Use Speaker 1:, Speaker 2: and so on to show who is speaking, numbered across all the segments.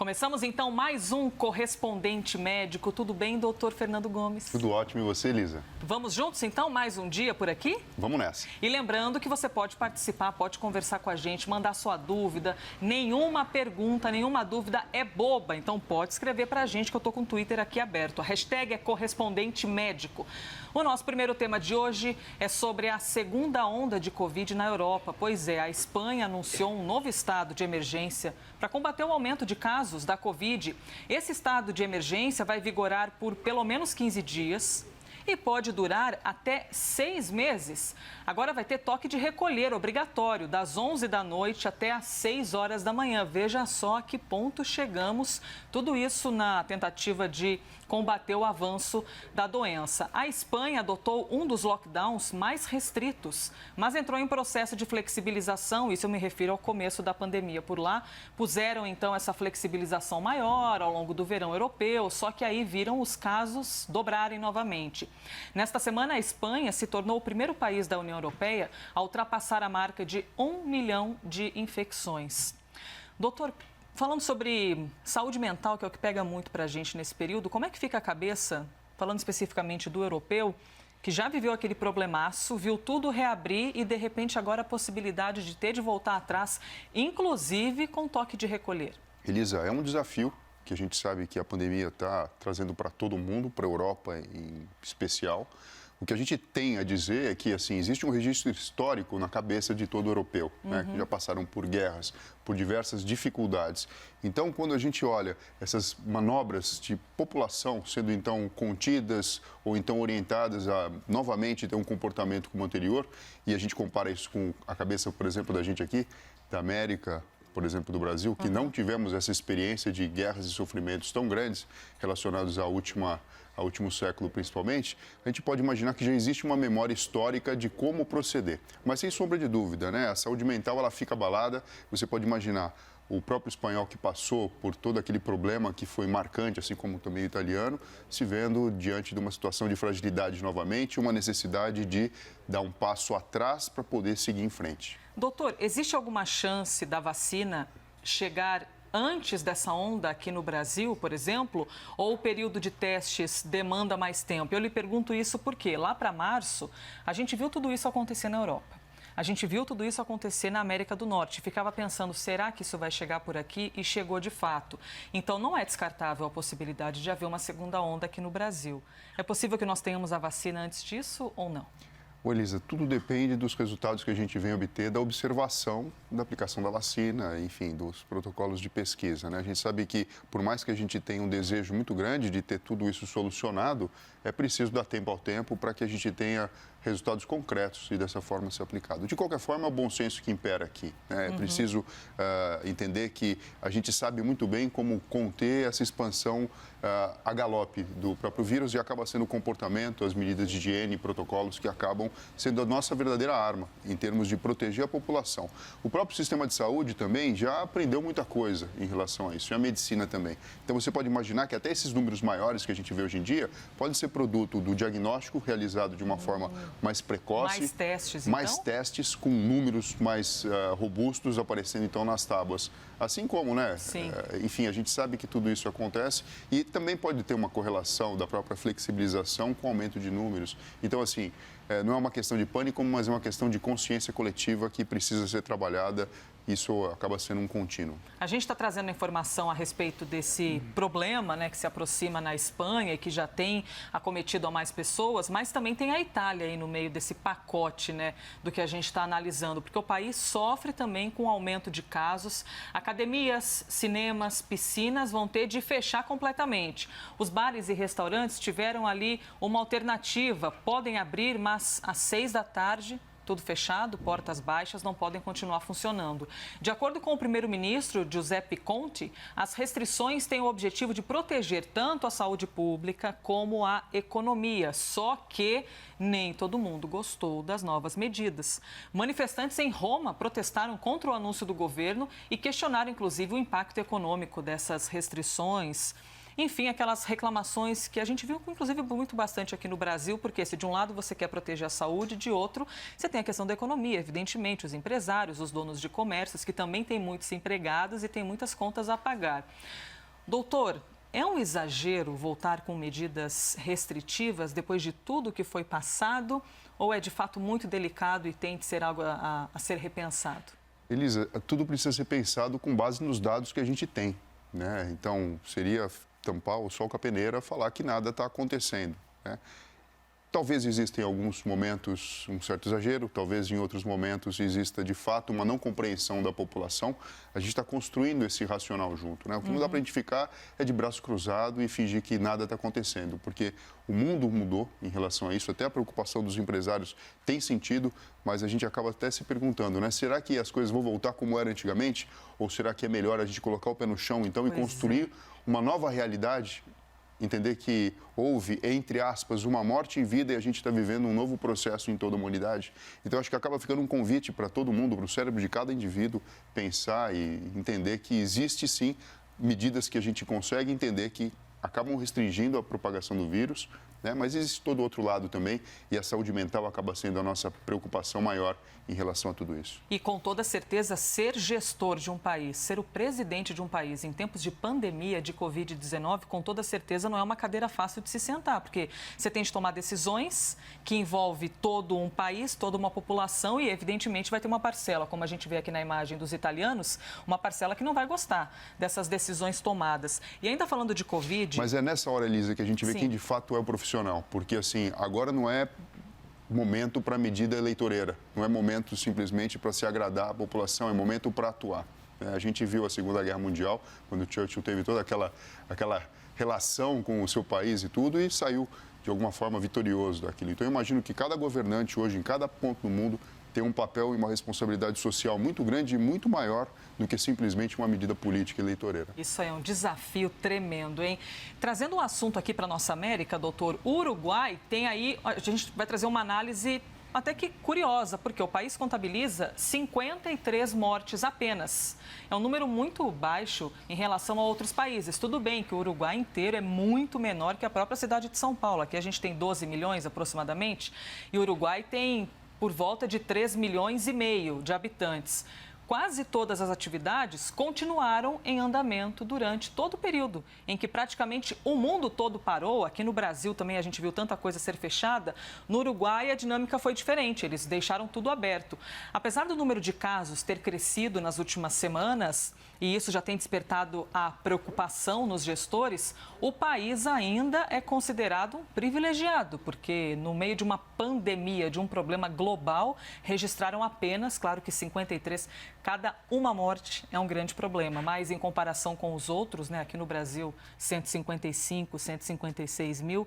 Speaker 1: Começamos então mais um Correspondente Médico. Tudo bem, doutor Fernando Gomes?
Speaker 2: Tudo ótimo, e você, Elisa?
Speaker 1: Vamos juntos então, mais um dia por aqui?
Speaker 2: Vamos nessa.
Speaker 1: E lembrando que você pode participar, pode conversar com a gente, mandar sua dúvida. Nenhuma pergunta, nenhuma dúvida é boba. Então pode escrever pra gente que eu tô com o Twitter aqui aberto. A hashtag é Correspondente Médico. O nosso primeiro tema de hoje é sobre a segunda onda de Covid na Europa. Pois é, a Espanha anunciou um novo estado de emergência para combater o aumento de casos da Covid. Esse estado de emergência vai vigorar por pelo menos 15 dias e pode durar até 6 meses. Agora vai ter toque de recolher obrigatório, das 11 da noite até às 6 horas da manhã. Veja só a que ponto chegamos. Tudo isso na tentativa de combater o avanço da doença. A Espanha adotou um dos lockdowns mais restritos, mas entrou em processo de flexibilização. Isso eu me refiro ao começo da pandemia por lá. Puseram então essa flexibilização maior ao longo do verão europeu, só que aí viram os casos dobrarem novamente. Nesta semana, a Espanha se tornou o primeiro país da União Europeia a ultrapassar a marca de 1 milhão de infecções. Doutor, falando sobre saúde mental, que é o que pega muito para a gente nesse período, como é que fica a cabeça, falando especificamente do europeu, que já viveu aquele problemaço, viu tudo reabrir e, de repente, agora a possibilidade de ter de voltar atrás, inclusive com toque de recolher?
Speaker 2: Elisa, é um desafio que a gente sabe que a pandemia está trazendo para todo mundo, para a Europa em especial. O que a gente tem a dizer é que, assim, existe um registro histórico na cabeça de todo europeu, né, que já passaram por guerras, por diversas dificuldades. Então, quando a gente olha essas manobras de população sendo, então, contidas ou, então, orientadas a, novamente, ter um comportamento como o anterior, e a gente compara isso com a cabeça, por exemplo, da gente aqui, da América, por exemplo, do Brasil, que não tivemos essa experiência de guerras e sofrimentos tão grandes relacionados ao último século, principalmente, a gente pode imaginar que já existe uma memória histórica de como proceder. Mas, sem sombra de dúvida, né, a saúde mental ela fica abalada. Você pode imaginar o próprio espanhol que passou por todo aquele problema que foi marcante, assim como também o italiano, se vendo diante de uma situação de fragilidade novamente, uma necessidade de dar um passo atrás para poder seguir em frente.
Speaker 1: Doutor, existe alguma chance da vacina chegar antes dessa onda aqui no Brasil, por exemplo, ou o período de testes demanda mais tempo? Eu lhe pergunto isso porque lá para março a gente viu tudo isso acontecer na Europa. A gente viu tudo isso acontecer na América do Norte. Ficava pensando, será que isso vai chegar por aqui? E chegou de fato. Então, não é descartável a possibilidade de haver uma segunda onda aqui no Brasil. É possível que nós tenhamos a vacina antes disso ou não?
Speaker 2: Ô, Elisa, tudo depende dos resultados que a gente vem obter da observação da aplicação da vacina, enfim, dos protocolos de pesquisa, né? A gente sabe que, por mais que a gente tenha um desejo muito grande de ter tudo isso solucionado, é preciso dar tempo ao tempo para que a gente tenha resultados concretos e dessa forma ser aplicado. De qualquer forma, é o bom senso que impera aqui, né? É preciso entender que a gente sabe muito bem como conter essa expansão a galope do próprio vírus e acaba sendo o comportamento, as medidas de higiene e protocolos que acabam sendo a nossa verdadeira arma em termos de proteger a população. O próprio sistema de saúde também já aprendeu muita coisa em relação a isso, e a medicina também. Então, você pode imaginar que até esses números maiores que a gente vê hoje em dia podem ser produto do diagnóstico realizado de uma forma mais precoce.
Speaker 1: Mais testes, então?
Speaker 2: Mais testes com números mais robustos aparecendo, então, nas tábuas. Assim como, né?
Speaker 1: Sim.
Speaker 2: Enfim, a gente sabe que tudo isso acontece e também pode ter uma correlação da própria flexibilização com o aumento de números. Então, assim, não é uma questão de pânico, mas é uma questão de consciência coletiva que precisa ser trabalhada. Isso acaba sendo um contínuo.
Speaker 1: A gente está trazendo informação a respeito desse problema, né, que se aproxima na Espanha e que já tem acometido a mais pessoas, mas também tem a Itália aí no meio desse pacote, né, do que a gente está analisando, porque o país sofre também com o aumento de casos. Academias, cinemas, piscinas vão ter de fechar completamente. Os bares e restaurantes tiveram ali uma alternativa, podem abrir, mas às 6 da tarde... tudo fechado, portas baixas, não podem continuar funcionando. De acordo com o primeiro-ministro, Giuseppe Conte, as restrições têm o objetivo de proteger tanto a saúde pública como a economia. Só que nem todo mundo gostou das novas medidas. Manifestantes em Roma protestaram contra o anúncio do governo e questionaram, inclusive, o impacto econômico dessas restrições. Enfim, aquelas reclamações que a gente viu, inclusive, muito bastante aqui no Brasil, porque se de um lado você quer proteger a saúde, de outro você tem a questão da economia, evidentemente, os empresários, os donos de comércios, que também têm muitos empregados e têm muitas contas a pagar. Doutor, é um exagero voltar com medidas restritivas depois de tudo que foi passado ou é de fato muito delicado e tem de ser algo a ser repensado?
Speaker 2: Elisa, tudo precisa ser pensado com base nos dados que a gente tem, né? Então, seria tampar o sol com a peneira, falar que nada está acontecendo, né? Talvez exista em alguns momentos um certo exagero, talvez em outros momentos exista de fato uma não compreensão da população. A gente está construindo esse racional junto, né? O que não dá para a gente ficar é de braço cruzado e fingir que nada está acontecendo, porque o mundo mudou em relação a isso, até a preocupação dos empresários tem sentido, mas a gente acaba até se perguntando, né? Será que as coisas vão voltar como era antigamente? Ou será que é melhor a gente colocar o pé no chão então e construir uma nova realidade? Entender que houve, entre aspas, uma morte em vida e a gente está vivendo um novo processo em toda a humanidade. Então, acho que acaba ficando um convite para todo mundo, para o cérebro de cada indivíduo, pensar e entender que existe, sim, medidas que a gente consegue entender que acabam restringindo a propagação do vírus, né? Mas existe todo o outro lado também e a saúde mental acaba sendo a nossa preocupação maior em relação a tudo isso.
Speaker 1: E com toda certeza, ser gestor de um país, ser o presidente de um país em tempos de pandemia de Covid-19, com toda certeza não é uma cadeira fácil de se sentar, porque você tem de tomar decisões que envolvem todo um país, toda uma população e, evidentemente, vai ter uma parcela, como a gente vê aqui na imagem dos italianos, uma parcela que não vai gostar dessas decisões tomadas. E ainda falando de Covid...
Speaker 2: Mas é nessa hora, Elisa, que a gente vê quem de fato é o profissional, porque, assim, agora não é momento para medida eleitoreira, não é momento simplesmente para se agradar a população, é momento para atuar. A gente viu a Segunda Guerra Mundial, quando Churchill teve toda aquela relação com o seu país e tudo, e saiu, de alguma forma, vitorioso daquilo. Então, eu imagino que cada governante hoje, em cada ponto do mundo, tem um papel e uma responsabilidade social muito grande e muito maior do que simplesmente uma medida política eleitoreira.
Speaker 1: Isso aí é um desafio tremendo, hein? Trazendo um assunto aqui para a nossa América, doutor, o Uruguai tem aí, a gente vai trazer uma análise até que curiosa, porque o país contabiliza 53 mortes apenas. É um número muito baixo em relação a outros países. Tudo bem que o Uruguai inteiro é muito menor que a própria cidade de São Paulo. Aqui a gente tem 12 milhões aproximadamente e o Uruguai tem por volta de 3,5 milhões de habitantes. Quase todas as atividades continuaram em andamento durante todo o período em que praticamente o mundo todo parou. Aqui no Brasil também a gente viu tanta coisa ser fechada. No Uruguai a dinâmica foi diferente, eles deixaram tudo aberto. Apesar do número de casos ter crescido nas últimas semanas, e isso já tem despertado a preocupação nos gestores, o país ainda é considerado um privilegiado, porque no meio de uma pandemia, de um problema global, registraram apenas, claro que 53, cada uma morte é um grande problema, mas em comparação com os outros, né, aqui no Brasil, 155, 156 mil.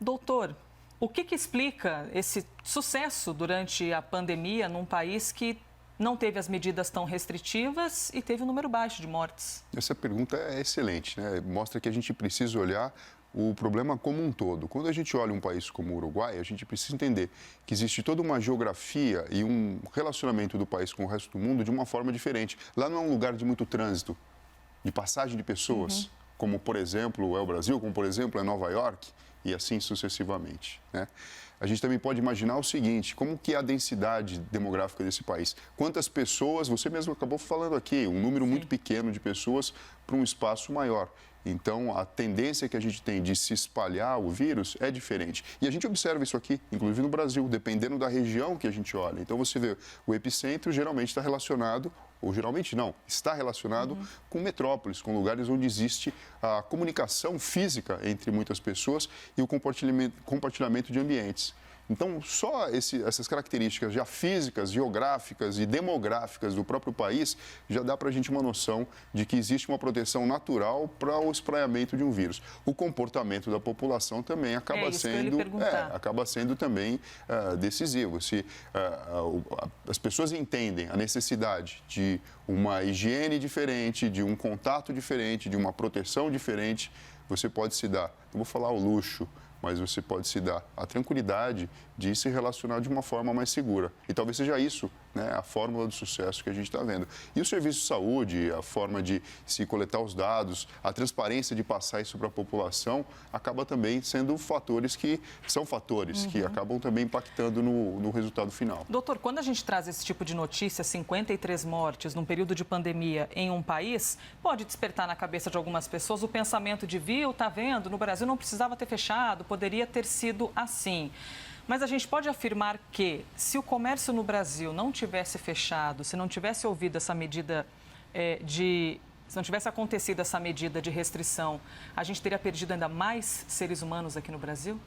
Speaker 1: Doutor, o que explica esse sucesso durante a pandemia num país que não teve as medidas tão restritivas e teve um número baixo de mortes?
Speaker 2: Essa pergunta é excelente, né? Mostra que a gente precisa olhar o problema como um todo. Quando a gente olha um país como o Uruguai, a gente precisa entender que existe toda uma geografia e um relacionamento do país com o resto do mundo de uma forma diferente. Lá não é um lugar de muito trânsito, de passagem de pessoas, como, por exemplo, é o Brasil, como, por exemplo, é Nova York, e assim sucessivamente, né? A gente também pode imaginar o seguinte, como que é a densidade demográfica desse país? Quantas pessoas, você mesmo acabou falando aqui, um número muito pequeno de pessoas para um espaço maior. Então, a tendência que a gente tem de se espalhar o vírus é diferente. E a gente observa isso aqui, inclusive no Brasil, dependendo da região que a gente olha. Então, você vê, o epicentro geralmente está relacionado, ou geralmente não, está relacionado com metrópoles, com lugares onde existe a comunicação física entre muitas pessoas e o compartilhamento de ambientes. Então, só essas características já físicas, geográficas e demográficas do próprio país já dá para a gente uma noção de que existe uma proteção natural para o espraiamento de um vírus. O comportamento da população também acaba sendo também decisivo. Se as pessoas entendem a necessidade de uma higiene diferente, de um contato diferente, de uma proteção diferente, você pode se dar, não vou falar o luxo, mas você pode se dar a tranquilidade de se relacionar de uma forma mais segura. E talvez seja isso, né, a fórmula do sucesso que a gente está vendo. E o serviço de saúde, a forma de se coletar os dados, a transparência de passar isso para a população, acaba também sendo fatores que acabam também impactando no resultado final.
Speaker 1: Doutor, quando a gente traz esse tipo de notícia, 53 mortes num período de pandemia em um país, pode despertar na cabeça de algumas pessoas o pensamento de, viu, tá vendo, no Brasil não precisava ter fechado, poderia ter sido assim. Mas a gente pode afirmar que, se o comércio no Brasil não tivesse fechado, se não tivesse ouvido essa medida se não tivesse acontecido essa medida de restrição, a gente teria perdido ainda mais seres humanos aqui no Brasil?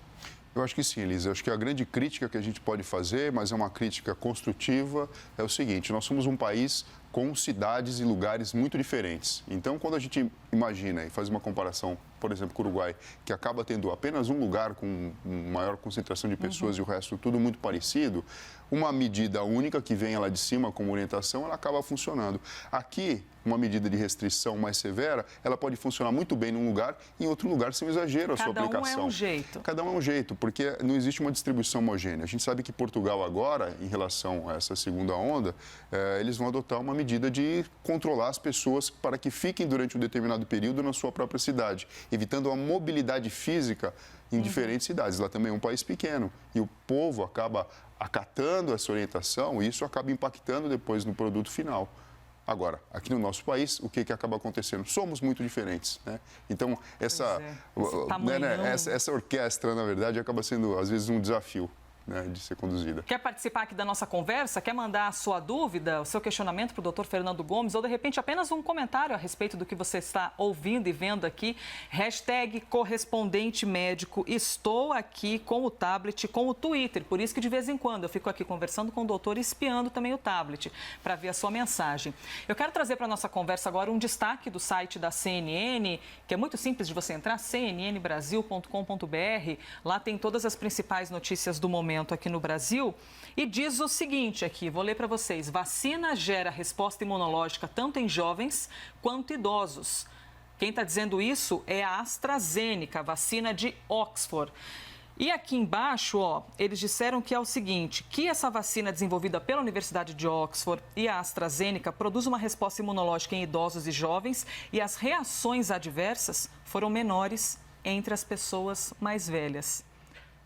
Speaker 2: Eu acho que sim, Elisa. Eu acho que a grande crítica que a gente pode fazer, mas é uma crítica construtiva, é o seguinte: nós somos um país com cidades e lugares muito diferentes. Então, quando a gente imagina e faz uma comparação, por exemplo, com o Uruguai, que acaba tendo apenas um lugar com maior concentração de pessoas e o resto tudo muito parecido, uma medida única que vem lá de cima como orientação, ela acaba funcionando. Aqui, uma medida de restrição mais severa, ela pode funcionar muito bem num lugar e em outro lugar sem exagero a sua aplicação.
Speaker 1: Cada um é um jeito.
Speaker 2: Cada um é um jeito, porque não existe uma distribuição homogênea. A gente sabe que Portugal agora, em relação a essa segunda onda, eles vão adotar uma medida de controlar as pessoas para que fiquem durante um determinado período na sua própria cidade, evitando a mobilidade física em diferentes cidades. Lá também é um país pequeno e o povo acaba acatando essa orientação e isso acaba impactando depois no produto final. Agora, aqui no nosso país, o que acaba acontecendo? Somos muito diferentes, né? Então, essa orquestra, na verdade, acaba sendo, às vezes, um desafio, né, de ser conduzida.
Speaker 1: Quer participar aqui da nossa conversa? Quer mandar a sua dúvida, o seu questionamento para o Dr. Fernando Gomes ou, de repente, apenas um comentário a respeito do que você está ouvindo e vendo aqui? Hashtag correspondente médico. Estou aqui com o tablet, com o Twitter. Por isso que, de vez em quando, eu fico aqui conversando com o doutor e espiando também o tablet para ver a sua mensagem. Eu quero trazer para a nossa conversa agora um destaque do site da CNN, que é muito simples de você entrar, cnnbrasil.com.br. Lá tem todas as principais notícias do momento aqui no Brasil, e diz o seguinte aqui, vou ler para vocês: vacina gera resposta imunológica tanto em jovens quanto idosos. Quem está dizendo isso é a AstraZeneca, vacina de Oxford. E aqui embaixo, ó, eles disseram que é o seguinte, que essa vacina desenvolvida pela Universidade de Oxford e a AstraZeneca produz uma resposta imunológica em idosos e jovens e as reações adversas foram menores entre as pessoas mais velhas.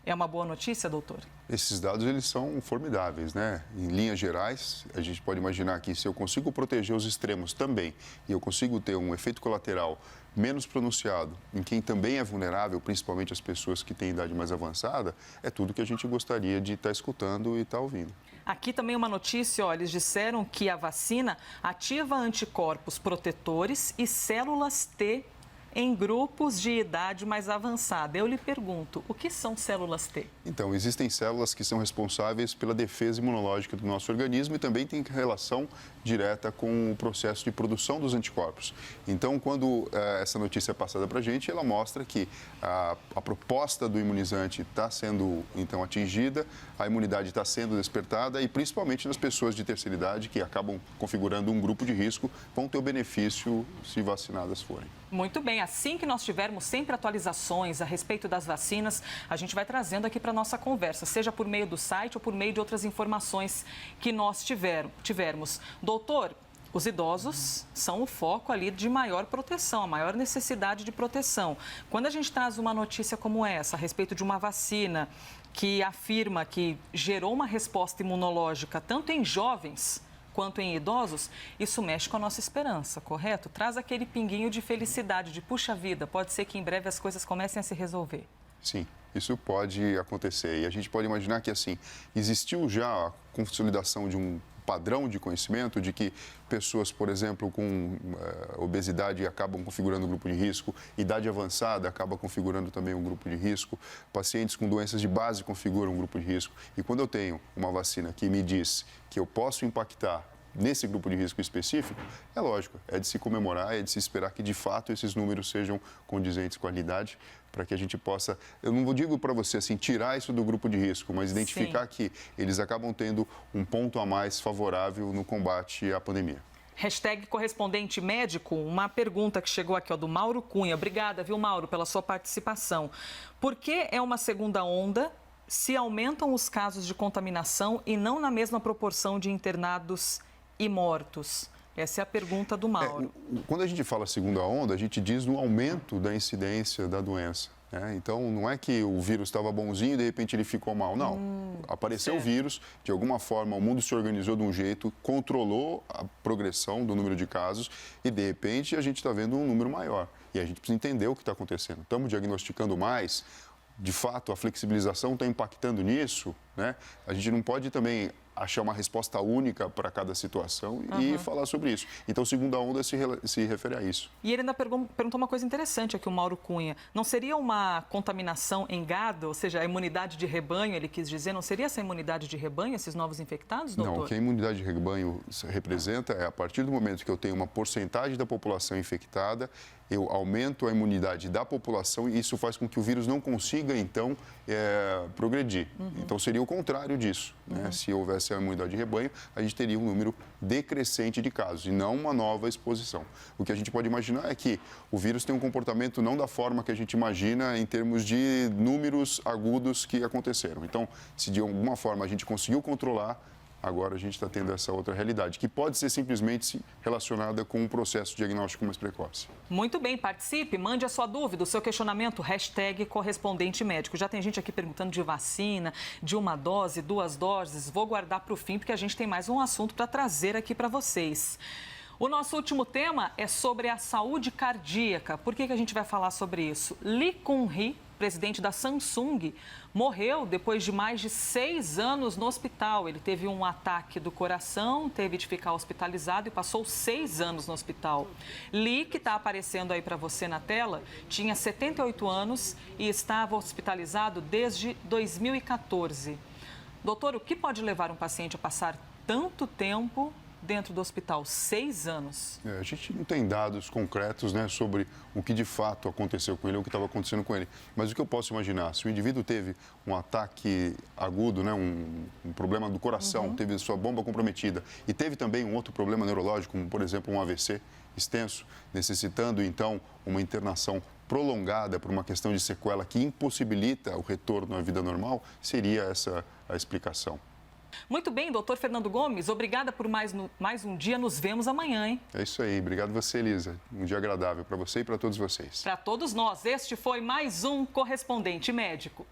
Speaker 1: É uma boa notícia, doutor?
Speaker 2: Esses dados, eles são formidáveis, né? Em linhas gerais, a gente pode imaginar que se eu consigo proteger os extremos também e eu consigo ter um efeito colateral menos pronunciado em quem também é vulnerável, principalmente as pessoas que têm idade mais avançada, é tudo que a gente gostaria de estar escutando e estar ouvindo.
Speaker 1: Aqui também uma notícia, ó, eles disseram que a vacina ativa anticorpos protetores e células T em grupos de idade mais avançada. Eu lhe pergunto, o que são células T?
Speaker 2: Então, existem células que são responsáveis pela defesa imunológica do nosso organismo e também tem relação direta com o processo de produção dos anticorpos. Então, quando essa notícia é passada para a gente, ela mostra que a proposta do imunizante está sendo, então, atingida, a imunidade está sendo despertada e, principalmente, nas pessoas de terceira idade, que acabam configurando um grupo de risco, vão ter o benefício se vacinadas forem.
Speaker 1: Muito bem, assim que nós tivermos sempre atualizações a respeito das vacinas, a gente vai trazendo aqui para a nossa conversa, seja por meio do site ou por meio de outras informações que nós tivermos. Doutor, os idosos são o foco ali de maior proteção, a maior necessidade de proteção. Quando a gente traz uma notícia como essa, a respeito de uma vacina que afirma que gerou uma resposta imunológica tanto em jovens quanto em idosos, isso mexe com a nossa esperança, correto? Traz aquele pinguinho de felicidade, de puxa vida, pode ser que em breve as coisas comecem a se resolver.
Speaker 2: Sim, isso pode acontecer. E a gente pode imaginar que, assim, existiu já a consolidação de um padrão de conhecimento de que pessoas, por exemplo, com obesidade acabam configurando um grupo de risco, idade avançada acaba configurando também um grupo de risco, pacientes com doenças de base configuram um grupo de risco. E quando eu tenho uma vacina que me diz que eu posso impactar nesse grupo de risco específico, é lógico, é de se comemorar, é de se esperar que, de fato, esses números sejam condizentes com a realidade, para que a gente possa, eu não digo para você assim, tirar isso do grupo de risco, mas identificar que eles acabam tendo um ponto a mais favorável no combate à pandemia.
Speaker 1: Hashtag correspondente médico, uma pergunta que chegou aqui, ó, do Mauro Cunha. Obrigada, viu, Mauro, pela sua participação. Por que é uma segunda onda se aumentam os casos de contaminação e não na mesma proporção de internados e mortos? Essa é a pergunta do Mauro.
Speaker 2: Quando a gente fala segunda onda, a gente diz no aumento da incidência da doença. Então, não é que o vírus estava bonzinho e, de repente, ele ficou mal. Não. Apareceu o vírus, de alguma forma, o mundo se organizou de um jeito, controlou a progressão do número de casos e, de repente, a gente está vendo um número maior. E a gente precisa entender o que está acontecendo. Estamos diagnosticando mais. De fato, a flexibilização está impactando nisso, né? A gente não pode também achar uma resposta única para cada situação e falar sobre isso. Então, segunda onda se refere a isso.
Speaker 1: E ele ainda perguntou uma coisa interessante aqui, o Mauro Cunha. Não seria uma contaminação em gado, ou seja, a imunidade de rebanho, ele quis dizer, não seria essa imunidade de rebanho, esses novos infectados, doutor?
Speaker 2: Não, o que a imunidade de rebanho representa é, a partir do momento que eu tenho uma porcentagem da população infectada, eu aumento a imunidade da população e isso faz com que o vírus não consiga, então, progredir. Então, seria o contrário disso, né? Se houvesse a imunidade de rebanho, a gente teria um número decrescente de casos e não uma nova exposição. O que a gente pode imaginar é que o vírus tem um comportamento não da forma que a gente imagina em termos de números agudos que aconteceram. Então, se de alguma forma a gente conseguiu controlar, agora a gente está tendo essa outra realidade, que pode ser simplesmente relacionada com um processo diagnóstico mais precoce.
Speaker 1: Muito bem, participe, mande a sua dúvida, o seu questionamento, hashtag correspondente médico. Já tem gente aqui perguntando de vacina, de uma dose, 2 doses. Vou guardar para o fim, porque a gente tem mais um assunto para trazer aqui para vocês. O nosso último tema é sobre a saúde cardíaca. Por que a gente vai falar sobre isso? Lee Kun-hee, presidente da Samsung, morreu depois de mais de 6 anos no hospital. Ele teve um ataque do coração, teve de ficar hospitalizado e passou 6 anos no hospital. Lee, que está aparecendo aí para você na tela, tinha 78 anos e estava hospitalizado desde 2014. Doutor, o que pode levar um paciente a passar tanto tempo dentro do hospital? 6 anos.
Speaker 2: A gente não tem dados concretos, né, sobre o que de fato aconteceu com ele, ou o que estava acontecendo com ele. Mas o que eu posso imaginar, se o indivíduo teve um ataque agudo, né, um problema do coração, teve sua bomba comprometida e teve também um outro problema neurológico, como, por exemplo, um AVC extenso, necessitando, então, uma internação prolongada por uma questão de sequela que impossibilita o retorno à vida normal, seria essa a explicação.
Speaker 1: Muito bem, doutor Fernando Gomes, obrigada por mais um dia. Nos vemos amanhã, hein?
Speaker 2: É isso aí. Obrigado você, Elisa. Um dia agradável para você e para todos vocês.
Speaker 1: Para todos nós, este foi mais um Correspondente Médico.